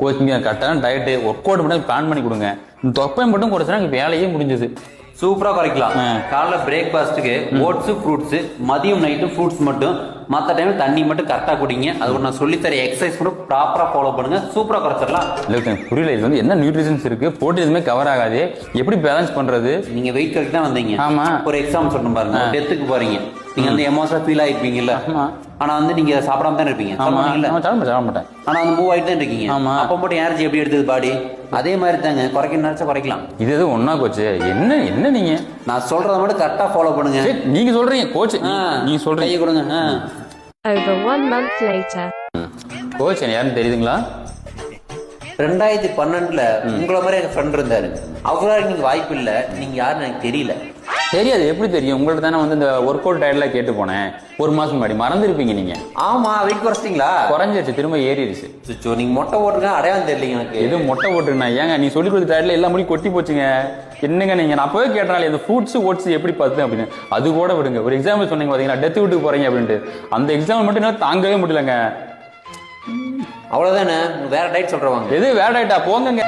கோச்சிங்க கரெக்டான diet work out மட்டும் plan பண்ணி கொடுங்க. இந்த தொப்பை மட்டும் குறைச்சா எனக்கு வேலையே முடிஞ்சது. சூப்பரா குறைக்கலாம். காலைல பிரேக்ஃபாஸ்ட்டுக்கு ஓட்ஸ் ஃப்ரூட்ஸ், மதியம் நைட்டு ஃப்ரூட்ஸ் மட்டும், மற்ற டைம் தண்ணி மட்டும் கரெக்டாக குடிங்க. அது ஒரு நான் சொல்லித்தர எக்ஸசைஸ் கூட ப்ராப்பரா ஃபாலோ பண்ணுங்க. சூப்பரா குறைச்சிடலாம். இல்லை புரியல, இது வந்து என்ன நியூட்ரிஷன்ஸ் இருக்கு, போட்டு எதுவுமே கவர் ஆகாது, எப்படி பேலன்ஸ் பண்றது? நீங்க வெயிட் கரெக்ட் தான் வந்தீங்க. ஆமா. ஒரு எக்ஸாம் சொல்லணும் பாருங்க, டெத்துக்கு போறீங்க, நீங்க வந்து எமோஷனா ஃபீல் ஆயிருப்பீங்கல்ல. ஆனா வந்து நீங்க சாப்பிடாம தான் இருப்பீங்க. சாப்பிட மாட்டேன். ஆனா வந்து மூவ் ஆயிட்டு தான் இருக்கீங்க. அப்ப மட்டும் எனர்ஜி எப்படி எடுத்தது பாடி? அதே மாதிரி தாங்க குறைக்க நினைச்சா குறைக்கலாம். இது எதுவும் ஒன்னா கோச்சு? என்ன என்ன நீங்க நான் சொல்றத மட்டும் கரெக்டா ஃபாலோ பண்ணுங்க. நீங்க சொல்றீங்க கோச், நீங்க சொல்றீங்க. கையை கொடுங்க. Over 1 month later. கோச் யாருன்னு தெரியுதுங்களா? 2012 உங்களை மாதிரி எங்க ஃப்ரெண்ட் இருந்தாரு. அவரால் நீங்க வாய்ப்பு இல்லை. நீங்க யாருன்னு எனக்கு தெரியல. தெரியாது, எப்படி தெரியும்? உங்கள்ட்ட தானே வந்து இந்த ஒர்க் அவுட் டயர்ல கேட்டு போனேன் ஒரு மாசம் முன்னாடி. மறந்துருப்பீங்க நீங்க. ஆமா, வெயிட் குறைச்சிட்டீங்களா? குறைஞ்சிருச்சு, திரும்ப ஏறிடுச்சு. நீங்க மொட்டை போட்டுருங்க, அடையாளம் தெரியலீங்க எனக்கு. எதுவும் மொட்டை போட்டுருந்தா ஏங்க? நீ சொல்லி கொடுத்த டயர்ல எல்லா முடி கொட்டி போச்சுங்க. என்னங்க நீங்க? நான் அப்பவே கேட்டாலே இந்த ஃப்ரூட்ஸ் ஓட்ஸ் எப்படி பார்த்து அப்படின்னு. அது கூட விடுங்க, ஒரு எக்ஸாம்பிள் சொன்னீங்க பாத்தீங்கன்னா, டெத் வீட்டுக்கு போறீங்க அப்படின்ட்டு. அந்த எக்ஸாம்பிள் மட்டும் என்னால தாங்கவே முடியலங்க. அவ்வளவுதானே? வேற டயட் சொல்றவாங்க. எது வேற டயட்டா? போங்க.